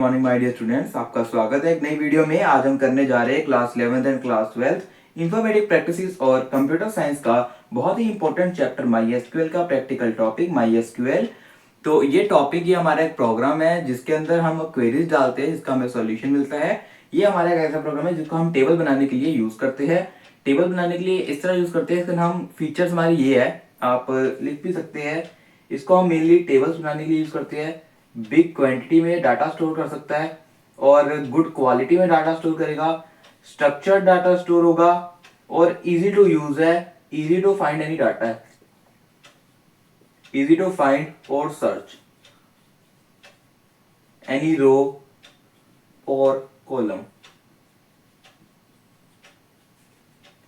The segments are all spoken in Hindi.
मॉर्निंग माय डियर स्टूडेंट्स, आपका स्वागत है एक नई वीडियो में। आज हम करने जा रहे हैं class 11th and class 12th informatic practices और कंप्यूटर साइंस का बहुत ही इंपॉर्टेंट चैप्टर माई एसक्यूएल का प्रैक्टिकल टॉपिक माई एसक्यूएल। तो ये टॉपिक ये हमारा एक प्रोग्राम है जिसके अंदर हम क्वेरीज डालते हैं, जिसका हमें सॉल्यूशन मिलता है। ये हमारा एक ऐसा प्रोग्राम है जिसको हम टेबल बनाने के लिए यूज करते हैं। टेबल बनाने के लिए इस तरह यूज करते हैं, इसका नाम फीचर्स हमारी ये है, आप लिख भी सकते हैं। इसको हम मेनली टेबल्स बनाने के लिए यूज करते हैं। बिग क्वांटिटी में डाटा स्टोर कर सकता है और गुड क्वालिटी में डाटा स्टोर करेगा, स्ट्रक्चर्ड डाटा स्टोर होगा और इजी टू यूज है, easy to find any data है, इजी टू फाइंड और सर्च एनी रो और कॉलम।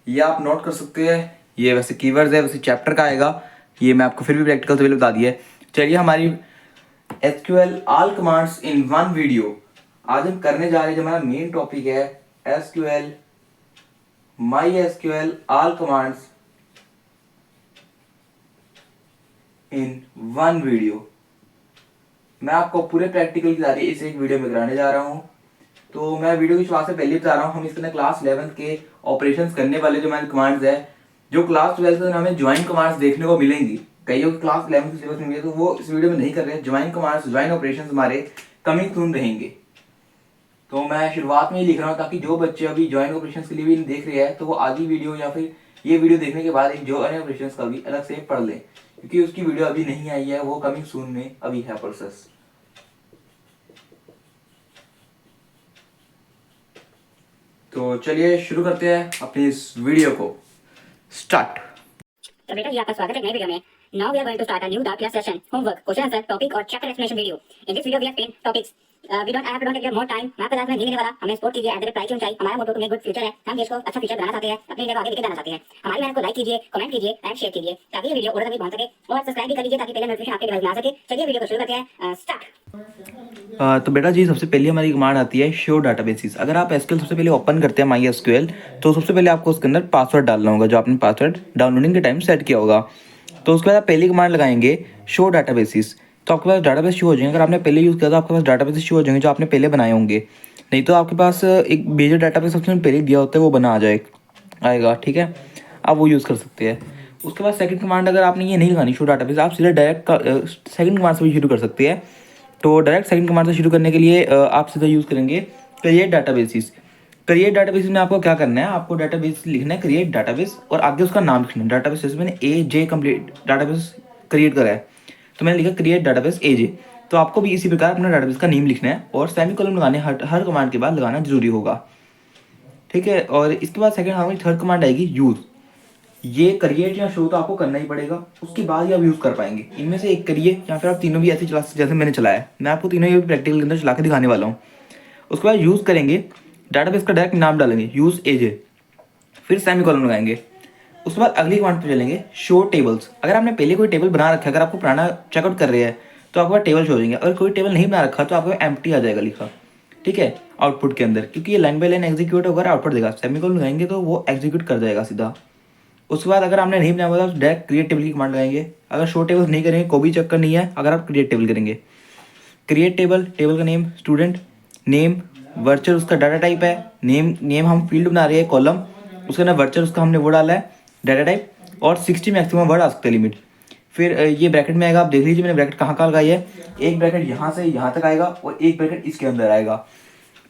ये आप नोट कर सकते हैं। ये वैसे कीवर्ड्स है, वैसे चैप्टर का आएगा, ये मैं आपको फिर भी प्रैक्टिकल से पहले बता दिया है। चलिए, हमारी SQL all commands in one video आज हम करने जा रहे हैं। जो हमारा मेन टॉपिक है SQL my SQL all commands in one video. मैं आपको पूरे प्रैक्टिकल की तारीफ इस एक वीडियो में कराने जा रहा हूं। तो मैं वीडियो की शुरुआत से पहले बता रहा हूं, हम इसके क्लास 11 के ऑपरेशंस करने वाले जो हमारे कमांड्स है, जो क्लास 12 में हमें ज्वाइन कमांड्स देखने को मिलेंगी। कई क्लास 11 के सिलेबस में तो वो इस वीडियो में नहीं कर रहे हैं। ज्वाइन कमांड्स, ज्वाइन ऑपरेशंस हमारे कमिंग सून रहेंगे। तो मैं शुरुआत में ही लिख रहा हूँ ताकि जो बच्चे अभी ज्वाइन ऑपरेशंस के लिए भी देख रहे हैं तो वो आधी वीडियो या फिर ये वीडियो देखने के बाद एक ज्वाइन ऑपरेशंस का भी अलग से पढ़ लें, क्योंकि उसकी वीडियो अभी नहीं आई है, वो कमिंग सून में अभी है प्रोसेस। तो चलिए शुरू करते हैं अपनी इस वीडियो को। स्टार्ट। तो बेटा जी, आपका स्वागत है नए वीडियो में। Now we are going to start a new dark class session, homework, question answer, topic और chapter explanation video. In this video we have 10 topics. We don't take your more time. मैं आपका ज़्यादा नहीं लेने वाला। हमें सपोर्ट कीजिए, एट द रेट प्राइस की ऊंचाई। हमारा मोटो टू मेक गुड फ्यूचर है। हम देश को अच्छा फ्यूचर बनाना चाहते हैं, अपने इंडिया को आगे लेके जाना चाहते हैं। हमारी मेहनत को लाइक कीजिए, कमेंट कीजिए एंड शेयर कीजिए ताकि ये वीडियो और तक पहुंच सके, और सब्सक्राइब भी कर लीजिए ताकि पहले नोटिफिकेशन आपके डिवाइस में आ सके। चलिए वीडियो को शुरू करते हैं। स्टार्ट। तो बेटा जी, सबसे पहले हमारी कमांड आती है शो डाटाबेसेस। अगर आप SQL सबसे पहले ओपन करते हैं माई SQL, तो सबसे पहले आपको उसके अंदर पासवर्ड डालना होगा, जो आपने पासवर्ड डाउनलोडिंग के टाइम सेट किया होगा। तो उसके बाद आप पहली कमांड लगाएंगे शो डाटाबेसेस, तो आपके पास डाटाबेस शो हो जाएंगे। अगर आपने पहले यूज़ किया तो आपके पास डाटाबेस शो हो जाएंगे जो आपने पहले बनाए होंगे। नहीं तो आपके पास एक मेजर डाटाबेस सबसे पहले दिया होता है, वो बना आएगा। ठीक है, आप वो यूज़ कर सकते हैं। उसके बाद सेकंड कमांड, अगर आपने ये नहीं लगानी शो डाटाबेस, आप सीधे डायरेक्ट सेकंड कमांड से भी शुरू कर सकते हैं। तो डायरेक्ट सेकंड कमांड से शुरू करने के लिए आप सीधा यूज़ करेंगे क्रिएट डाटाबेसेस। क्रिएट डाटाबेस में आपको क्या करना है, आपको डाटाबेस लिखना है क्रिएट डाटाबेस और आगे उसका नाम लिखना है। डाटाबेस जैसे मैंने AJ कंप्लीट डाटाबेस क्रिएट करा है तो मैंने लिखा क्रिएट डाटाबेस AJ। तो आपको भी इसी प्रकार अपना डाटाबेस का नेम लिखना है और सेमीकोलन लगाने हर कमांड के बाद लगाना जरूरी होगा। ठीक है, और इसके बाद सेकंड हमारी थर्ड कमांड आएगी यूज़। ये क्रिएट या शो तो आपको करना ही पड़ेगा, उसके बाद ही आप यूज़ कर पाएंगे। इनमें से एक करिए या फिर आप तीनों भी ऐसे चला, जैसे मैंने चलाया है। मैं आपको तीनों ही प्रैक्टिकल के अंदर चला के दिखाने वाला हूँ। उसके बाद यूज़ करेंगे, डाटाबेस का डायरेक्ट नाम डालेंगे यूज़ AJ, फिर सेमीकोलन लगाएंगे। उसके बाद अगली कमांड पे चलेंगे शो टेबल्स। अगर आपने पहले कोई टेबल बना रखा है, अगर आपको पुराना चेकआउट कर रहे हैं तो आपके पास टेबल शो हो जाएंगे। अगर कोई टेबल नहीं बना रखा तो आपको एम्प्टी आ जाएगा लिखा, ठीक है, आउटपुट के अंदर, क्योंकि ये लाइन बाय लाइन एग्जीक्यूट होगा, आउटपुट देगा। सेमीकोलन लगाएंगे तो वो एग्जीक्यूट कर जाएगा सीधा। उसके बाद अगर आपने नहीं बनाया हुआ तो डायरेक्ट क्रिएट टेबल की कमांड लगाएंगे। अगर शो टेबल नहीं करेंगे कोई भी चक्कर नहीं है, अगर आप क्रिएट टेबल करेंगे। क्रिएट टेबल, टेबल का नेम स्टूडेंट, नेम वर्चर, उसका डाटा टाइप है, नेम हम फील्ड बना रहे हैं कॉलम, उसका ना वर्चर, उसका हमने वो डाला है डाटा टाइप, और 60 मैक्सिमम वर्ड आ सकते हैं लिमिट। फिर ये ब्रैकेट में आएगा, आप देख लीजिए मैंने ब्रैकेट कहाँ कहाँ लगाई है। एक ब्रैकेट यहाँ से यहाँ तक आएगा और एक ब्रैकेट इसके अंदर आएगा।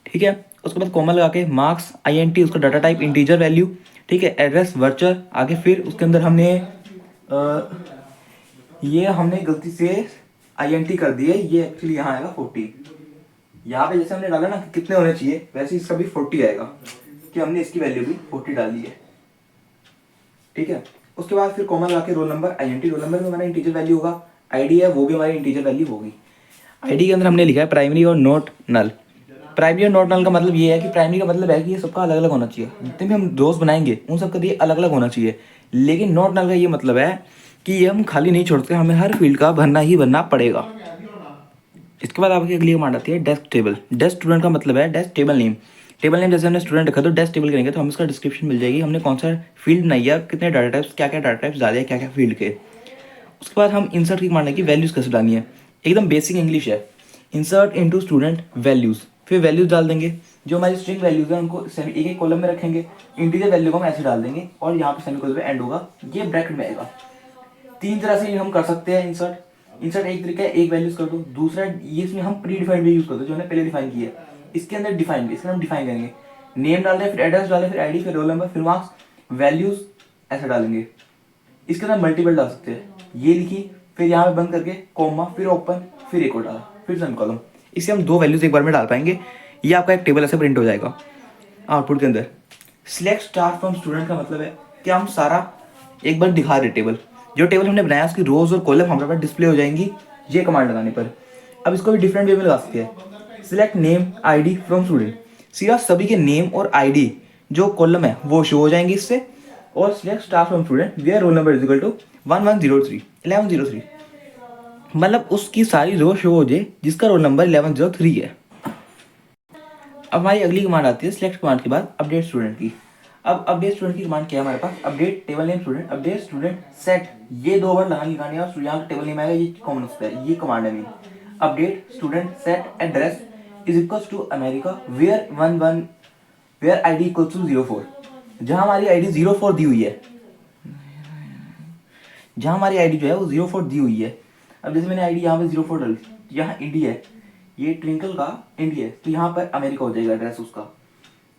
ठीक है, उसके बाद कॉमा लगा के मार्क्स INT, उसका डाटा टाइप इंटीजर वैल्यू, ठीक है, एड्रेस वर्चर आगे। फिर उसके अंदर हमने ये हमने गलती से INT कर दिए, ये एक्चुअली यहाँ आएगा 40। यहाँ पे जैसे हमने डाला ना कितने होने चाहिए, वैसे इसका भी 40 आएगा, कि हमने इसकी वैल्यू भी 40 डाली है। ठीक है, उसके बाद फिर कॉमा लगा के roll number INT, roll number में हमारा इंटीजर वैल्यू होगा। ID है वो भी हमारी इंटीजर वैल्यू होगी। ID के अंदर हमने लिखा है प्राइमरी और नॉट नल। प्राइमरी और नॉट नल का मतलब ये है कि प्राइमरी का मतलब है कि ये सबका अलग अलग होना चाहिए, जितने भी हम दोस्त बनाएंगे उन सबका ये अलग अलग होना चाहिए। लेकिन नॉट नल का ये मतलब है कि ये हम खाली नहीं छोड़ते, हमें हर फील्ड का भरना ही भरना पड़ेगा। इसके बाद आपकी अगली कमांड आती है डेस्क टेबल। डेस्क स्टूडेंट का मतलब है desk table name. Table name जैसे हमने स्टूडेंट रखा तो डेस्क टेबल करेंगे तो हमें इसका डिस्क्रिप्शन मिल जाएगी, हमने कौन सा फील्ड बनाई है, कितने डाटा टाइप्स, क्या क्या डाटा टाइप्स डाले हैं, क्या क्या फील्ड के। उसके बाद हम इंसर्ट की कमांड है कि वैल्यूज़ कैसे डालनी है। एकदम बेसिक इंग्लिश है। इंसर्ट इनटू स्टूडेंट वैल्यूज़, फिर वैल्यूज़ डाल देंगे। जो हमारी स्ट्रिंग वैल्यूज़ हैं उनको एक एक कॉलम में रखेंगे, इंटीजर वैल्यू को हम ऐसे डाल देंगे और यहाँ पे सेमीकोलन पे एंड होगा, ये ब्रैकेट में आएगा। तीन तरह से हम कर सकते हैं इंसर्ट। इंसर्ट एक तरीका है, एक वैल्यूज कर दो। दूसरा ये इसमें हम प्री डिफाइंड भी यूज करते हैं, जो हमने पहले डिफाइन किया है। इसके अंदर डिफाइन, इसमें हम डिफाइन करेंगे, नेम डाल दें, फिर एड्रेस डालें, फिर आईडी, फिर रोल नंबर, फिर मार्क्स, वैल्यूज ऐसा डालेंगे। इसके अंदर मल्टीपल डाल सकते हैं, ये लिखी, फिर यहाँ पे बंद करके कॉमा, फिर ओपन, फिर एक और डाला, फिर सेमीकोलन। इससे हम दो वैल्यूज एक बार में डाल पाएंगे। ये आपका एक टेबल ऐसे प्रिंट हो जाएगा आउटपुट के अंदर। सिलेक्ट स्टार फ्रॉम स्टूडेंट का मतलब है कि हम सारा एक बार दिखा रहे टेबल, जो टेबल हमने बनाया उसकी रोज और कॉलम हमारे पास डिस्प्ले हो जाएंगी ये कमांड लगाने पर। अब इसको भी डिफरेंट वे में लगा सकते हैं। Select name ID from student, सीधा सभी के नेम और आईडी जो कॉलम है वो शो हो जाएंगे इससे। और select star from student where roll number is equal to 1103, मतलब उसकी सारी रो शो हो जाए जिसका रोल नंबर 1103 है। अब हमारी अगली कमांड आती है सिलेक्ट कमांड के बाद अपडेट स्टूडेंट की। अब अपडेट स्टूडेंट की कमांड क्या है हमारे पास, update table name student, update student set, ये दो बार लगानी है और यहाँ टेबल नेम आएगा, ये कॉमन होता है, ये कमांड है मेरी। Update student set address is equals to America where ID equals to 04, जहाँ हमारी आईडी 04 दी हुई है, जहाँ हमारी आईडी जो है वो 04 दी हुई है। अब जैसे मैंने आईडी यहाँ पे 04 डाली, यहाँ इंडिया है, ये ट्विंकल का इंडिया है, तो यहाँ पर अमेरिका हो जाएगा एड्रेस उसका।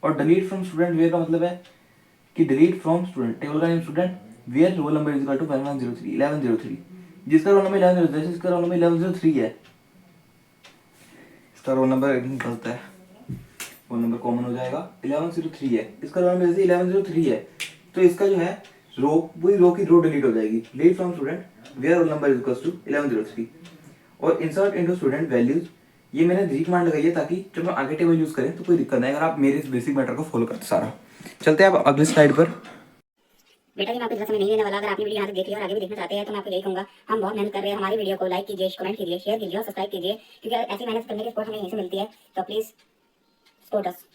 और डिलीट फ्रॉम स्टूडेंट वेयर का मतलब है कि डिलीट फ्रॉम स्टूडेंट, टेबल का name student, where roll number is equal to 1103, जिसका रोल नंबर 1103, इसका रोल नंबर 1103 है, इसका रोल नंबर गलत है, रोल नंबर कॉमन हो जाएगा, 1103 है, इसका रोल नंबर जैसे 1103 है, तो इसका जो है रो, पूरी रो की रो डिलीट हो जाएगी। Delete from student where roll number is equal to 1103। और इंसर्ट इनटू स्टूडेंट वैल्यूज, ये मैंने री कमांड लगाई है ताकि जब हम आगे टेबल यूज करें तो कोई दिक्कत नहीं, अगर आप मेरे इस बेसिक मैटर को फॉलो करते सारा। चलते हैं अब अगली स्लाइड पर। बेटा जी मैं आपको ज़्यादा समय नहीं देने वाला। अगर आपने वीडियो यहाँ तक देखी और आगे भी देखना चाहते हैं तो मैं आपको यही कहूँगा, हम बहुत मेहनत कर रहे हैं, हमारी वीडियो को लाइक कीजिए, कमेंट कीजिए, शेयर कीजिए और सब्सक्राइब कीजिए, क्योंकि ऐसी मेहनत करने की सपोर्ट हमें यहीं से मिलती है, तो प्लीज़ सपोर्ट अस।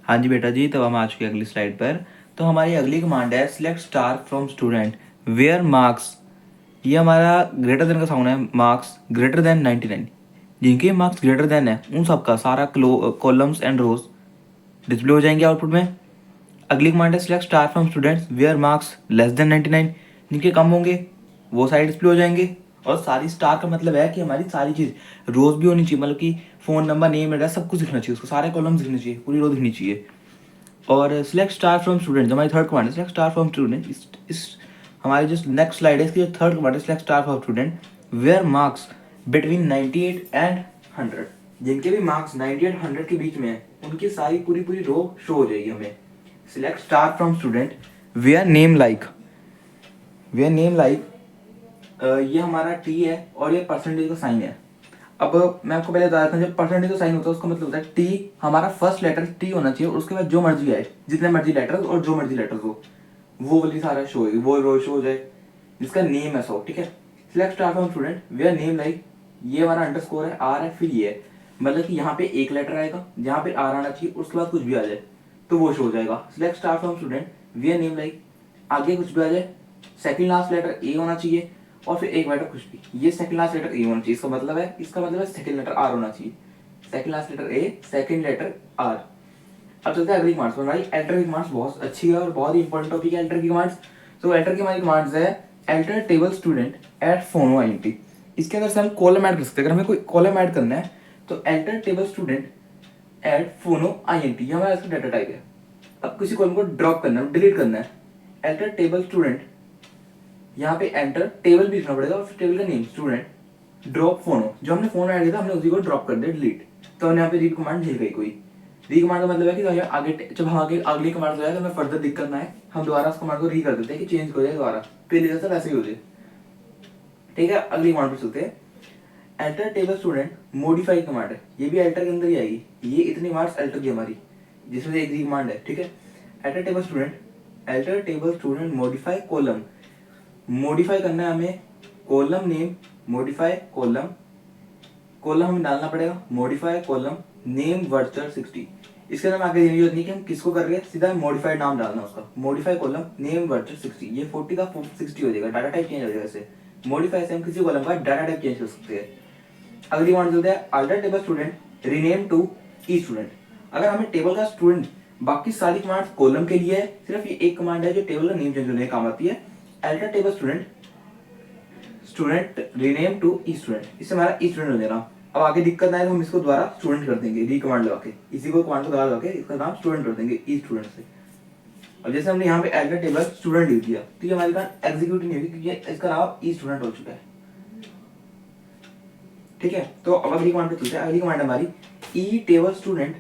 हाँ जी बेटा जी, तो हम आ चुके अगली स्लाइड पर। तो हमारी अगली कमांड है select star from student where marks, ये हमारा ग्रेटर देन का साउंड है, मार्क्स ग्रेटर देन 99, जिनके मार्क्स ग्रेटर देन है उन सबका सारा कॉलम्स एंड रोज डिस्प्ले हो जाएंगे आउटपुट में। अगली कमांड है select star from students where marks less than 99, जिनके कम होंगे वो सारे डिस्प्ले हो जाएंगे। और सारी स्टार का मतलब है कि हमारी सारी चीज़ रोज भी होनी चाहिए, मतलब कि फ़ोन नंबर, नेम, एड्रेस सब कुछ दिखना चाहिए, उसको सारे कॉलम्स दिखने चाहिए, पूरी रो दिखनी चाहिए। और सिलेक्ट स्टार फ्रॉम स्टूडेंट, जो हमारी थर्ड कमांड है सिलेक्ट स्टार फ्रॉम स्टूडेंट, इस हमारी जो नेक्स्ट स्लाइड है इसकी जो थर्ड कमांड है select star from student where marks between 98 and 100, जिनके भी मार्क्स 98 100 के बीच में है उनकी सारी पूरी रो शो हो जाएगी हमें। Select star from student where name like, ये हमारा टी है और ये परसेंटेज का साइन है। अब मैं आपको पहले बता देता हूँ, जब परसेंटेज का साइन होता है उसका मतलब होता है टी, हमारा फर्स्ट लेटर टी होना चाहिए और उसके बाद जो मर्जी आए, जितने मर्जी लेटर्स और जो मर्जी लेटर्स हो वो वाली सारा शो होगी, वो रो शो हो जाए जिसका नेम है सो, ठीक है। Select star from student where name like, ये हमारा अंडरस्कोर है, आर है, फिर ये है, मतलब कि यहाँ पे एक लेटर आएगा, जहाँ पे आर आना चाहिए उसके बाद कुछ भी आ जाए तो वो शो हो जाएगा। Select star from student where name like, आगे कुछ भी आ जाए, सेकंड लास्ट लेटर ए होना चाहिए और फिर एक लेटर कुछ भी, ये सेकंड लास्ट लेटर ए होना चाहिए, इसका मतलब है सेकंड लेटर आर होना चाहिए, second last letter A, second letter R. अब चलते हैं अगली कमांड्स पर। भाई एल्टर की कमांड्स बहुत अच्छी है और बहुत ही इंपॉर्टेंट टॉपिक है एल्टर की कमांड्स। तो एल्टर की हमारी कमांड्स है एल्टर टेबल स्टूडेंट एट फोनो आईएनटी, इसके अंदर से हम कॉलम ऐड कर सकते हैं। अगर हमें कोई कॉलम ऐड करना है तो एल्टर टेबल स्टूडेंट एट फोनो आईएनटी, ये हमारा इसका डाटा टाइप है। अब किसी कॉलम को ड्रॉप करना है, डिलीट करना है, एल्टर टेबल स्टूडेंट, यहाँ पे एंटर टेबल भी लिखना पड़ेगा और फिर टेबल का नेम स्टूडेंट ड्रॉप फोनो, जो हमने फोनो ऐड किया था हमने उसी को ड्रॉप कर दिया डिलीट, तो हमने यहाँ पे री कमांड झेल गई कोई। री कमांड का मतलब है कि आगे जब हम आगे अगली कमांड जो है तो हमें फर्दर दिक्कत ना है, हम दोबारा उस कमांड को री कर देते हैं कि चेंज हो जाए दोबारा, पहले जैसा वैसे ही हो जाए, ठीक है। अगली कमांड पे चलते हैं। Alter table student modify command है, ये भी एल्टर के अंदर ही आएगी, ये इतनी कमांड्स एल्टर की हमारी, जिसमें से एक री कमांड है, ठीक है। Alter table student modify column, modify करना है हमें कॉलम नेम, मॉडिफाई कॉलम हमें डालना पड़ेगा, मॉडिफाई कॉलम नेम वर्चर 60, इसके नाम आगे देने की जरूरत नहीं कि हम किसको कर रहे हैं, सीधा मॉडिफाइड नाम डालना उसका, मॉडिफाई कॉलम नेम वर्चर 60, ये 40 का 60 हो जाएगा, डाटा टाइप चेंज हो जाएगा। ऐसे मॉडिफाई से हम किसी कॉलम का डाटा टाइप चेंज कर सकते हैं। अगली कमांड चलते हैं alter table student rename to E student. अगर हमें टेबल का स्टूडेंट, बाकी सारी कमांड कॉलम के लिए है, सिर्फ ये एक कमांड है जो टेबल का नेम चेंज होने का काम आती है, alter table student student rename to E student, इससे हमारा ई स्टूडेंट हो जाएगा। अब आगे दिक्कत आए तो हम इसको दोबारा स्टूडेंट कर देंगे, री कमांड लगा के, इसी को कमांड को दोबारा लगा के इसका नाम स्टूडेंट कर देंगे ई स्टूडेंट से। अब जैसे हमने यहाँ पे अल्टर टेबल स्टूडेंट लिख दिया तो ये हमारे पास एग्जीक्यूट नहीं होगी क्योंकि इसका नाम ई स्टूडेंट हो चुका है। ठीक है, तो अब अगली कमांड पे चलते हैं। अगली कमांड हमारी E table student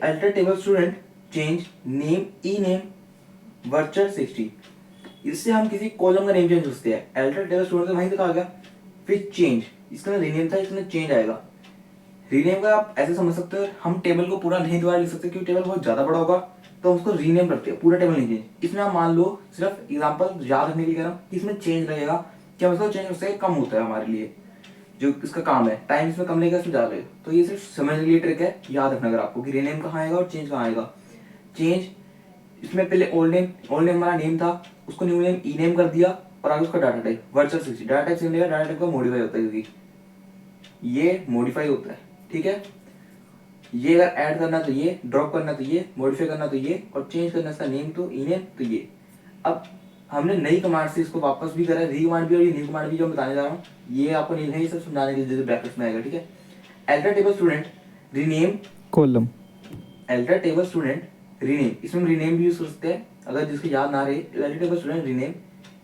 alter table student change name E name varchar 60। इससे हम किसी कॉलम का नेम चेंज कर सकते हैं। अल्टर टेबल स्टूडेंट तो वहीं तक आ गया, फिर चेंज, इसका रीनेम था, इसमें चेंज आएगा। रीनेम का आप ऐसे समझ सकते हो, हम टेबल को पूरा नहीं दोबारा लिख सकते क्योंकि टेबल बहुत ज्यादा बड़ा होगा, तो हम उसको रीनेम करते हैं, पूरा टेबल नहीं चेंज। इसमें आप मान लो सिर्फ एग्जांपल याद रखने के लिए कह रहा हूँ, इसमें चेंज लगेगा, क्या मतलब चेंज उससे कम होता है हमारे लिए, जो इसका काम है, टाइम इसमें कम लगेगा, इसमें ज्यादा लगेगा। तो ये सिर्फ समझने के लिए ट्रिक है, याद रखना अगर आपको कि रीनेम कहाँ आएगा और चेंज कहाँ आएगा। चेंज, इसमें पहले ओल्ड नेम हमारा नेम था, उसको न्यू नेम ई नेम कर दिया, और आगे उसका data type virtual 60। Data type से डाटा टाइप का मॉडिफाई होता है, क्योंकि ये मॉडिफाई होता है। ठीक है, ये अगर ऐड करना तो ये, ड्रॉप करना तो ये, मॉडिफाई करना तो ये, और चेंज करना इसका नेम तो ई नेम तो ये। अब हमने नई कमांड से इसको वापस भी करा, री कमांड भी और ये न्यू कमांड भी जो मैं बताने जा रहा हूँ, ये आपको नहीं है, ये सब समझाने के लिए ब्रैकेट्स में आएगा। ठीक है, alter table student rename column. Alter table student rename, इसमें हम रीनेम भी यूज कर सकते हैं अगर जिसको याद ना रहे। Alter table student rename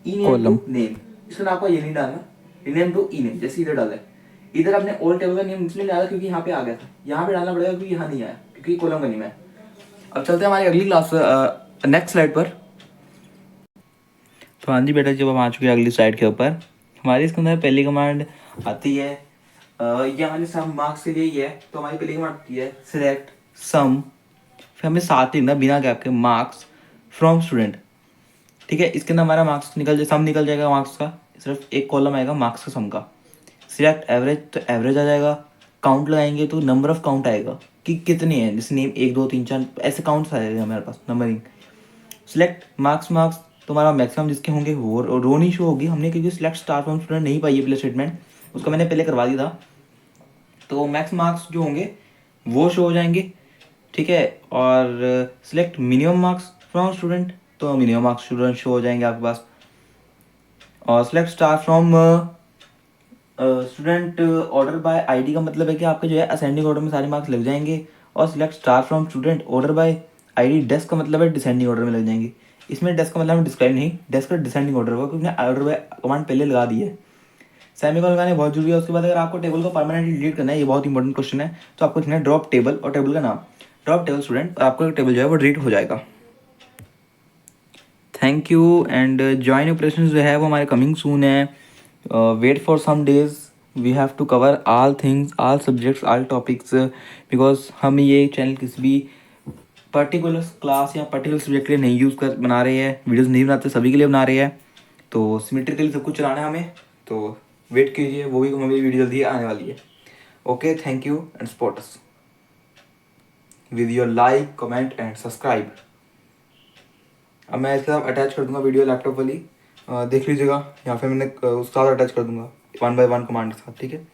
E name to Column. Name, इसमें आपको ये नहीं डालना, रीनेम टू ई नेम, जैसे इधर डाला है, इधर आपने ओल्ड टेबल का नेम इसलिए डाला क्योंकि यहाँ पे आ गया था, यहाँ पे डालना पड़ेगा क्योंकि यहाँ नहीं आया, क्योंकि कॉलम का नेम है। अब चलते हैं हमारी अगली क्लास, नेक्स्ट स्लाइड पर। तो हाँ जी बेटा, जब हम आ चुके हैं अगली स्लाइड के ऊपर, हमारी इसके अंदर पहली कमांड आती है, ये हमारे सम मार्क्स के लिए ही है, तो हमारी पहली कमांड आती है सिलेक्ट सम, फिर हमें साथ ही ना बिना गैप के मार्क्स फ्रॉम स्टूडेंट। ठीक है, इसके अंदर हमारा मार्क्स निकल जाए, सम निकल जाएगा मार्क्स का, सिर्फ एक कॉलम आएगा मार्क्स का सम का। सिलेक्ट एवरेज, तो एवरेज आ जाएगा। काउंट लगाएंगे तो नंबर ऑफ काउंट आएगा कि कितने हैं, जैसे नेम 1 2 3 4 ऐसे काउंट्स आएगा हमारे पास, नंबरिंग। सिलेक्ट मार्क्स, तुम्हारा मैक्सिमम जिसके होंगे वो रो नहीं शो होगी हमने, क्योंकि सिलेक्ट स्टार फ्रॉम स्टूडेंट नहीं पाई है पहले स्टेटमेंट, उसको मैंने पहले करवा दिया था। तो मैक्स मार्क्स जो होंगे वो शो हो जाएंगे। ठीक है, और select minimum marks from student, तो मिनिमम मार्क्स स्टूडेंट शो हो जाएंगे आपके पास। और select star from student order by ID का मतलब है कि आपके जो है असेंडिंग ऑर्डर में सारे मार्क्स लग जाएंगे। और select star from student order by ID desk का मतलब है डिसेंडिंग ऑर्डर में लग जाएंगे। इसमें डेस्क का मतलब डिस्क्राइब नहीं, डेस्क का डिसेंडिंग ऑर्डर होगा क्योंकि ऑर्डर बाय कमांड पहले लगा दी है। सेमीकोलन लगाने बहुत जरूरी है। उसके बाद अगर आपको टेबल को परमानेंटली डिलीट करना है, ये बहुत इंपॉर्टेंट क्वेश्चन है, तो आपको लिखना है ड्रॉप टेबल और टेबल का नाम, ड्रॉप टेबल स्टूडेंट, और आपका टेबल जो है वो डिलीट हो जाएगा। Thank you, and join operation जो है वो हमारे कमिंग सून है। Wait for some days, we have to cover all things, all subjects, all topics, because हम ये चैनल किसी भी पर्टिकुलर क्लास या पर्टिकुलर सब्जेक्ट के लिए नहीं यूज़ कर बना रहे हैं, वीडियोस नहीं बनाते, सभी के लिए बना रहे हैं। तो सिमेट्रिकली सब कुछ चलाना है हमें, तो वेट कीजिए, वो भी हमें वीडियो जल्दी आने वाली है। Okay, thank you and support us with your like, comment and subscribe. अब मैं इसके साथ अटैच कर दूंगा वीडियो लैपटॉप वाली, देख लीजिएगा, या फिर मैंने उसके साथ अटैच कर दूंगा 1 by 1 कमांड के साथ। ठीक है।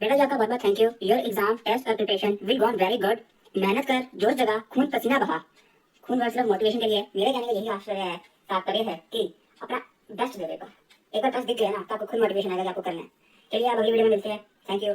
बेटा जी आपका बहुत बहुत thank you. Your exam test और preparation will go on very good. मेहनत कर, जोश जगा, खून पसीना बहा। खून वर्ड सिर्फ मोटिवेशन के लिए, मेरे कहने का यही आश्चर्य है, तात्पर्य है कि अपना बेस्ट दे देगा। एक बार टेस्ट दिख गया ना तो आपको खुद मोटिवेशन आएगा कि आपको करना है। चलिए आप अगली वीडियो में मिलते हैं। Thank you.